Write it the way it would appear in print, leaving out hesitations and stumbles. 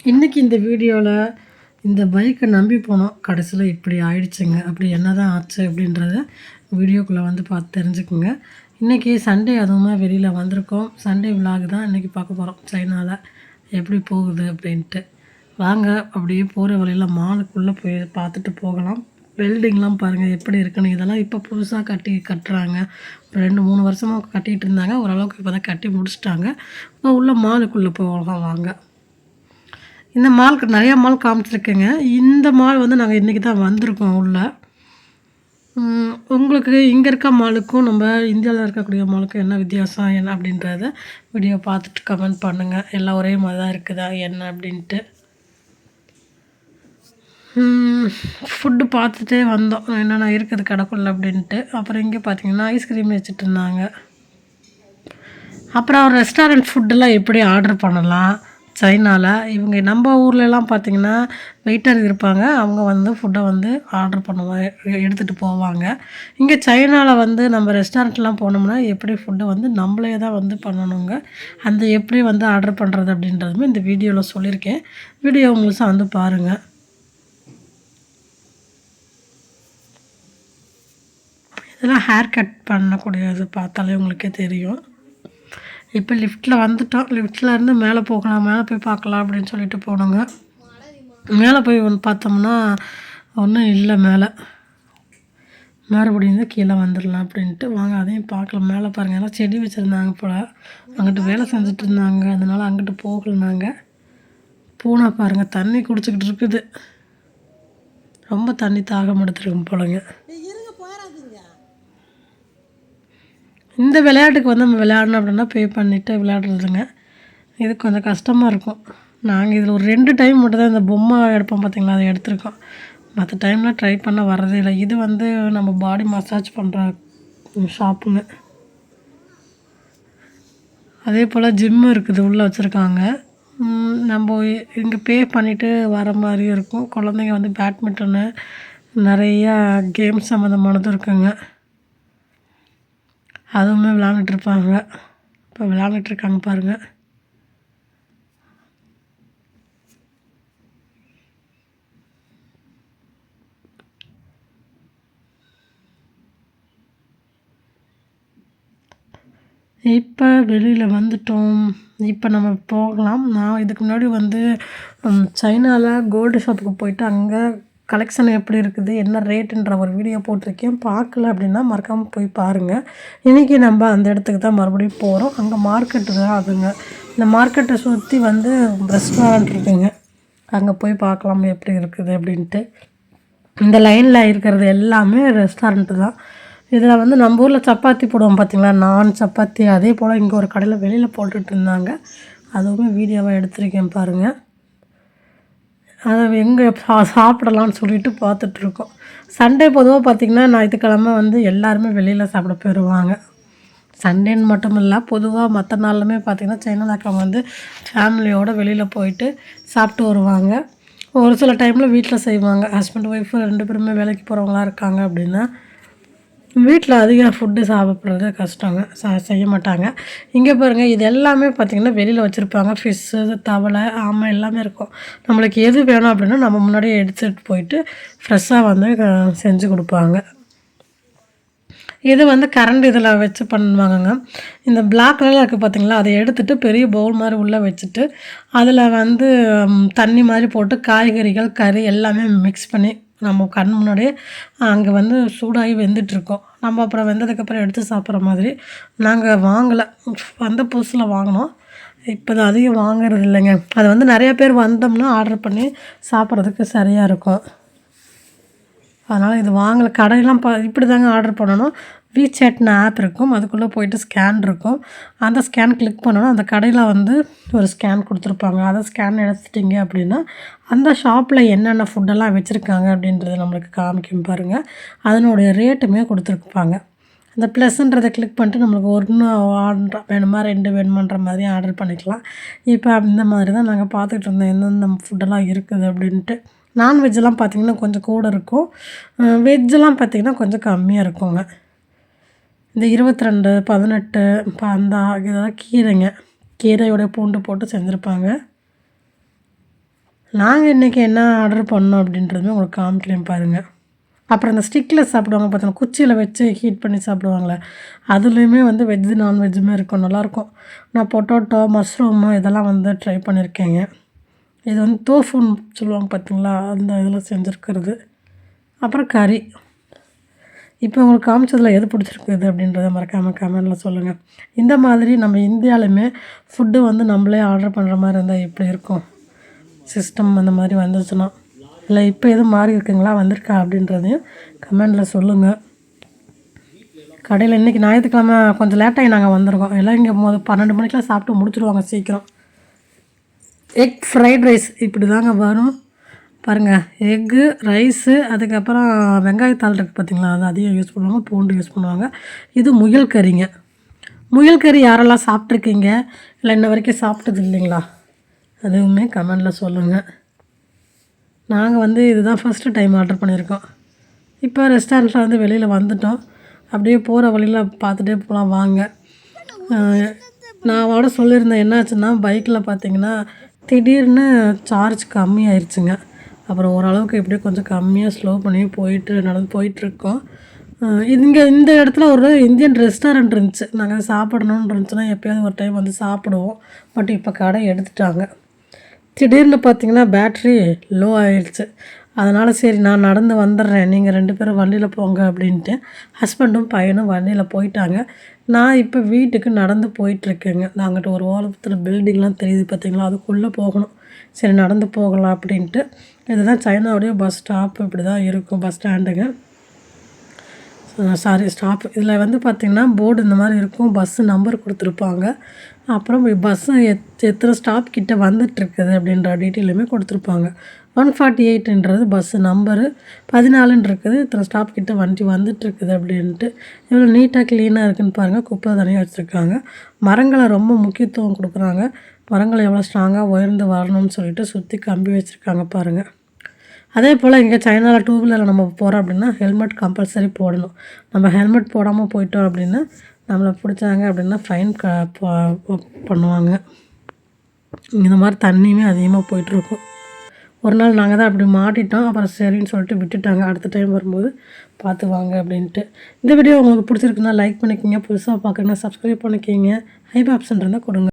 இன்றைக்கி இந்த வீடியோவில் இந்த பைக்கை நம்பி போனோம், கடைசியில் இப்படி ஆயிடுச்சுங்க. அப்படி என்ன தான் ஆச்சு அப்படின்றத வீடியோக்குள்ளே வந்து பார்த்து தெரிஞ்சுக்குங்க. இன்றைக்கி சண்டே, அதுவுமே வெளியில் வந்திருக்கோம். சண்டே விலாக் தான் இன்றைக்கி பார்க்க போகிறோம். சைனாவில் எப்படி போகுது அப்படின்ட்டு வாங்க. அப்படியே போகிற வழியில் மாலுக்குள்ளே போய் பார்த்துட்டு போகலாம். பில்டிங்லாம் பாருங்கள் எப்படி இருக்குன்னு. இதெல்லாம் இப்போ புதுசாக கட்டுறாங்க. 2-3 வருஷமாக கட்டிகிட்டு இருந்தாங்க. ஓரளவுக்கு இப்போ தான் கட்டி முடிச்சிட்டாங்க. இப்போ உள்ள மாலுக்குள்ளே போகலாம் வாங்க. இந்த மாலுக்கு நிறையா மால் காமிச்சிருக்கேங்க. இந்த மால் வந்து நாங்கள் இன்றைக்கி தான் வந்திருக்கோம் உள்ள. உங்களுக்கு இங்கே இருக்க மாலுக்கும் நம்ம இந்தியாவில் இருக்கக்கூடிய மாலுக்கும் என்ன வித்தியாசம் என்ன அப்படின்றத வீடியோ பார்த்துட்டு கமெண்ட் பண்ணுங்கள். எல்லாம் ஒரே மாதிரி தான் இருக்குதா என்ன அப்படின்ட்டு. ஃபுட்டு பார்த்துட்டே வந்தோம் என்னென்ன இருக்குது கடைக்குள்ள அப்படின்ட்டு. அப்புறம் இங்கே பார்த்தீங்கன்னா ஐஸ்கிரீம் வச்சுட்டு இருந்தாங்க. அப்புறம் ரெஸ்டாரண்ட் ஃபுட்டெல்லாம் எப்படி ஆர்டர் பண்ணலாம் சைனாவில். இவங்க நம்ம ஊர்லலாம் பார்த்திங்கன்னா வெயிட்டர் இருப்பாங்க, அவங்க வந்து ஃபுட்டை வந்து ஆர்டர் பண்ணுவாங்க, எடுத்துகிட்டு போவாங்க. இங்கே சைனாவில் வந்து நம்ம ரெஸ்டாரண்ட்லாம் போனோம்னா எப்படி ஃபுட்டை வந்து நம்மளே தான் வந்து பண்ணணுங்க. அந்த எப்படி வந்து ஆர்டர் பண்ணுறது அப்படின்றதுமே இந்த வீடியோவில் சொல்லியிருக்கேன். வீடியோ முழுசாக வந்து பாருங்கள். இதெல்லாம் ஹேர் கட் பண்ணக்கூடியது, பார்த்தாலே உங்களுக்கே தெரியும். இப்போ லிஃப்ட்டில் வந்துட்டோம். லிஃப்ட்டில் இருந்து மேலே போகலாம், மேலே போய் பார்க்கலாம் அப்படின்னு சொல்லிட்டு போனோங்க. மேலே போய் ஒன்று பார்த்தோம்னா ஒன்றும் இல்லை. மறுபடியும் தான் கீழே வந்துடலாம் அப்படின்ட்டு வாங்க அதையும் பார்க்கலாம். மேலே பாருங்கள், எல்லாம் செடி வச்சுருந்தாங்க போல், அங்கிட்டு வேலை செஞ்சுட்டு இருந்தாங்க. அதனால் அங்கிட்டு போகல. நாங்கள் பூனை பாருங்கள் தண்ணி குடிச்சிக்கிட்டு இருக்குது. ரொம்ப தண்ணி தாகம் எடுத்துருக்கும் போலங்க. இந்த விளையாட்டுக்கு வந்து நம்ம விளையாடணும் அப்படின்னா பே பண்ணிவிட்டு விளையாடுறதுங்க. இது கொஞ்சம் கஷ்டமாக இருக்கும். நாங்கள் இதில் ஒரு 2 டைம் மட்டும் தான் இந்த பொம்மை எடுப்போம் பார்த்திங்களா, அதை எடுத்திருக்கோம். மற்ற டைம்லாம் ட்ரை பண்ண வர்றதே இல்லை. இது வந்து நம்ம பாடி மசாஜ் பண்ணுற ஷாப்புங்க. அதே போல் ஜிம்மு இருக்குது, உள்ளே வச்சுருக்காங்க. நம்ம இங்கே பே பண்ணிவிட்டு வர மாதிரியும் இருக்கும். குழந்தைங்க வந்து பேட்மிண்டனு நிறையா கேம்ஸ் சம்மந்தமானதும் இருக்குங்க. அதுவுமே விளாண்டுட்ருப்பாங்க. இப்போ விளாண்டுட்ருக்காங்க பாருங்கள். இப்போ வெளியில் வந்துட்டோம். இப்போ நம்ம போகலாம். நான் இதுக்கு முன்னாடி வந்து சைனாவில் கோல்டு ஷாப்புக்கு போயிட்டு அங்கே கலெக்ஷன் எப்படி இருக்குது, என்ன ரேட்டுன்ற ஒரு வீடியோ போட்டிருக்கேன். பார்க்கல அப்படின்னா மறக்காமல் போய் பாருங்கள். இன்றைக்கி நம்ம அந்த இடத்துக்கு தான் மறுபடியும் போகிறோம். அங்கே மார்க்கெட்டு தான் அதுங்க. இந்த மார்க்கெட்டை சுற்றி வந்து ரெஸ்டாரண்ட் இருக்குங்க. அங்கே போய் பார்க்கலாம் எப்படி இருக்குது அப்படின்ட்டு. இந்த லைனில் இருக்கிறது எல்லாமே ரெஸ்டாரண்ட்டு தான். இதில் வந்து நம்ம ஊரில் சப்பாத்தி போடுவோம் பார்த்திங்களா, நான் சப்பாத்தி, அதே போல் இங்கே ஒரு கடையில் வெளியில் போட்டுட்டு இருந்தாங்க. அதுவுமே வீடியோவாக எடுத்திருக்கேன் பாருங்கள். அதை எங்கே சாப்பிடலான்னு சொல்லிட்டு பார்த்துட்ருக்கோம். சண்டே பொதுவாக பார்த்திங்கன்னா ஞாயிற்றுக்கிழமை வந்து எல்லாருமே வெளியில் சாப்பிட போயிடுவாங்க. சண்டேன்னு மட்டும் இல்லை, பொதுவாக மற்ற நாளுமே பார்த்திங்கன்னா சைனாக்காரங்க வந்து ஃபேமிலியோடு வெளியில் போயிட்டு சாப்பிட்டு வருவாங்க. ஒரு சில டைமில் வீட்டில் செய்வாங்க. ஹஸ்பண்ட் ஒய்ஃபு 2 பேருமே வேலைக்கு போகிறவங்களா இருக்காங்க அப்படின்னா வீட்டில் அதிகம் ஃபுட்டு சாப்பிட்றது கஷ்டங்க, செய்ய மாட்டாங்க. இங்கே பாருங்கள், இது எல்லாமே பார்த்திங்கன்னா வெளியில் வச்சுருப்பாங்க. ஃபிஷ்ஷு, தவளை, ஆமை எல்லாமே இருக்கும். நம்மளுக்கு எது வேணும் அப்படின்னா நம்ம முன்னாடியே எடுத்துகிட்டு போயிட்டு ஃப்ரெஷ்ஷாக வந்து செஞ்சு கொடுப்பாங்க. இது வந்து கரண்ட் இதில் வச்சு பண்ணுவாங்கங்க. இந்த பிளாக் கலரில் இருக்குது பார்த்திங்களா, அதை எடுத்துகிட்டு பெரிய பவுல் மாதிரி உள்ளே வச்சுட்டு அதில் வந்து தண்ணி மாதிரி போட்டு காய்கறிகள், கறி எல்லாமே மிக்ஸ் பண்ணி நம்ம கண் முன்னாடியே அங்கே வந்து சூடாகி வெந்துட்டுருக்கோம். நம்ம அப்புறம் வெந்ததுக்கப்புறம் எடுத்து சாப்பிட்ற மாதிரி. நாங்கள் வாங்கலை, வந்த புதுசில் வாங்கினோம். இப்போ தான் அதிகம் வாங்கிறது இல்லைங்க. அது வந்து நிறையா பேர் வந்தோம்னா ஆர்டர் பண்ணி சாப்பிட்றதுக்கு சரியாக இருக்கும். அதனால் இது வாங்கலை. கடையெல்லாம் இப்படி தாங்க ஆர்டர் பண்ணணும். விசாட்னு ஆப் இருக்கும், அதுக்குள்ளே போய்ட்டு ஸ்கேன் இருக்கும். அந்த ஸ்கேன் கிளிக் பண்ணணும். அந்த கடையில் வந்து ஒரு ஸ்கேன் கொடுத்துருப்பாங்க. அதை ஸ்கேன் எடுத்துட்டிங்க அப்படின்னா அந்த ஷாப்பில் என்னென்ன ஃபுட்டெல்லாம் வச்சுருக்காங்க அப்படின்றது நம்மளுக்கு காமிக்கும் பாருங்கள். அதனுடைய ரேட்டுமே கொடுத்துருப்பாங்க. அந்த ப்ளஸ்ன்றதை கிளிக் பண்ணிட்டு நம்மளுக்கு 1 ஆர்டர் வேணுமா 2 வேணுமான்ற மாதிரி ஆர்டர் பண்ணிக்கலாம். இப்போ அந்த மாதிரி தான் நாங்கள் பார்த்துட்டு இருந்தோம் எந்தெந்த ஃபுட்டெல்லாம் இருக்குது அப்படின்ட்டு. நான்வெஜ்ஜெல்லாம் பார்த்திங்கன்னா கொஞ்சம் கூட இருக்கும், வெஜ்ஜெல்லாம் பார்த்திங்கன்னா கொஞ்சம் கம்மியாக இருக்குங்க. இந்த 22, 18 இப்போ அந்த இதெல்லாம் கீரைங்க. கீரையோட பூண்டு போட்டு செஞ்சுருப்பாங்க. நாங்கள் இன்றைக்கி என்ன ஆர்டர் பண்ணோம் அப்படின்றதுமே உங்களுக்கு காமிக்கிறேன் பாருங்கள். அப்புறம் இந்த ஸ்டிக்கில் சாப்பிடுவாங்க பார்த்தீங்கன்னா, குச்சியில் வச்சு ஹீட் பண்ணி சாப்பிடுவாங்களே, அதுலேயுமே வந்து வெஜ்ஜு நான்வெஜ்ஜுமே இருக்கும், நல்லாயிருக்கும். நான் பொட்டோட்டோ, மஷ்ரூமு இதெல்லாம் வந்து ட்ரை பண்ணியிருக்கேங்க. இது வந்து தோஃபுன்னு சொல்லுவாங்க பார்த்தீங்களா, அந்த இதில் செஞ்சுருக்கிறது. அப்புறம் கறி. இப்போ உங்களுக்கு காமிச்சதில் எது பிடிச்சிருக்குது அப்படின்றத மறக்காமல் கமெண்டில் சொல்லுங்கள். இந்த மாதிரி நம்ம இந்தியாவிலுமே ஃபுட்டு வந்து நம்மளே ஆர்டர் பண்ணுற மாதிரி இருந்தால் எப்படி இருக்கும் சிஸ்டம் அந்த மாதிரி வந்துச்சுன்னா, இல்லை இப்போ எதுவும் மாறி இருக்குங்களா, வந்திருக்கா அப்படின்றதையும் கமெண்டில் சொல்லுங்கள். கடையில் இன்றைக்கி ஞாயிற்றுக்கிழமை கொஞ்சம் லேட்டாகி நாங்கள் வந்திருக்கோம். எல்லாம் இங்கே 12 மணிக்கெலாம் சாப்பிட்டு முடிச்சுடுவாங்க சீக்கிரம். எக் ஃப்ரைட் ரைஸ் இப்படி தாங்க வரும் பாருங்கள். எக்கு, ரைஸு, அதுக்கப்புறம் வெங்காயத்தாள் இருக்குது பார்த்திங்களா, அது அதிகம் யூஸ் பண்ணுவாங்க, பூண்டு யூஸ் பண்ணுவாங்க. இது முயல் கறிங்க. முயல் கறி யாரெல்லாம் சாப்பிட்ருக்கீங்க, இல்லை இன்ன வரைக்கும் சாப்பிட்டது இல்லைங்களா, அதுவுமே கமெண்டில் சொல்லுங்கள். நாங்கள் வந்து இதுதான் ஃபஸ்ட்டு டைம் ஆர்டர் பண்ணியிருக்கோம். இப்போ ரெஸ்டாரண்ட்டில் வந்து வெளியில் வந்துட்டோம். அப்படியே போகிற வழியில் பார்த்துட்டே போகலாம் வாங்க. நான் அவட சொல்லியிருந்தேன் என்னாச்சுன்னா, பைக்கில் பார்த்திங்கன்னா திடீர்னு சார்ஜ் கம்மியாயிருச்சுங்க. அப்புறம் ஓரளவுக்கு எப்படியோ கொஞ்சம் கம்மியாக ஸ்லோ பண்ணி நடந்து போயிட்டுருக்கோம். இங்கே இந்த இடத்துல ஒரு இந்தியன் ரெஸ்டாரண்ட் இருந்துச்சு. நாங்கள் சாப்பிடணுன்னு இருந்துச்சுன்னா எப்போயாவது ஒரு டைம் வந்து சாப்பிடுவோம். பட் இப்போ கடை எடுத்துட்டாங்க. திடீர்னு பார்த்திங்கன்னா பேட்ரி லோ ஆயிடுச்சு. அதனால் சரி நான் நடந்து வந்துடுறேன், நீங்கள் 2 பேரும் வண்டியில் போங்க அப்படின்ட்டு ஹஸ்பண்டும் பையனும் வண்டியில் போயிட்டாங்க. நான் இப்போ வீட்டுக்கு நடந்து போயிட்டுருக்கேங்க. அங்கிட்ட ஒரு ஓரத்தில் பில்டிங்லாம் தெரியுது பார்த்திங்களா, அதுக்குள்ளே போகணும். சரி நடந்து போகலாம் அப்படின்ட்டு. இதுதான் சைனாவுடைய பஸ் ஸ்டாப். இப்படி தான் இருக்கும் பஸ் ஸ்டாண்டுங்க. ஸ்டாப். இதில் வந்து பார்த்திங்கன்னா போர்டு இந்த மாதிரி இருக்கும், பஸ்ஸு நம்பர் கொடுத்துருப்பாங்க. அப்புறம் பஸ்ஸு எத்தனை ஸ்டாப் கிட்ட வந்துட்டுருக்குது அப்படின்ற டீட்டெயிலுமே கொடுத்துருப்பாங்க. 148ன்றது பஸ்ஸு நம்பரு, 14ன்னு இருக்குது இத்தனை ஸ்டாப் கிட்ட வண்டி வந்துட்டுருக்குது அப்படின்ட்டு. எவ்வளோ நீட்டாக க்ளீனாக இருக்குதுன்னு பாருங்கள். குப்பை தனியாக வச்சுருக்காங்க. மரங்களை ரொம்ப முக்கியத்துவம் கொடுக்குறாங்க. மரங்கள் எவ்வளோ ஸ்ட்ராங்காக உயர்ந்து வரணும்னு சொல்லிட்டு சுற்றி கம்பி வச்சுருக்காங்க பாருங்கள். அதே போல் இங்கே சைனாவில் 2 வீலரில் நம்ம போகிறோம் அப்படின்னா ஹெல்மெட் கம்பல்சரி போடணும். நம்ம ஹெல்மெட் போடாமல் போயிட்டோம் அப்படின்னா நம்மளை பிடிச்சாங்க அப்படின்னா ஃபைன் பண்ணுவாங்க. இந்த மாதிரி தண்ணியுமே அதிகமாக போயிட்டுருக்கும். ஒரு நாள் நாங்கள் தான் அப்படி மாட்டிட்டோம். அப்புறம் சரின்னு சொல்லிட்டு விட்டுட்டாங்க. அடுத்த டைம் வரும்போது பார்த்து வாங்க அப்படின்ட்டு. இந்த வீடியோ உங்களுக்கு பிடிச்சிருக்குன்னா லைக் பண்ணிக்கிங்க. புதுசாக பார்க்குறீங்கன்னா சப்ஸ்கிரைப் பண்ணிக்கிங்க. ஹைப் ஆப்ஷன் இருந்தால் கொடுங்க.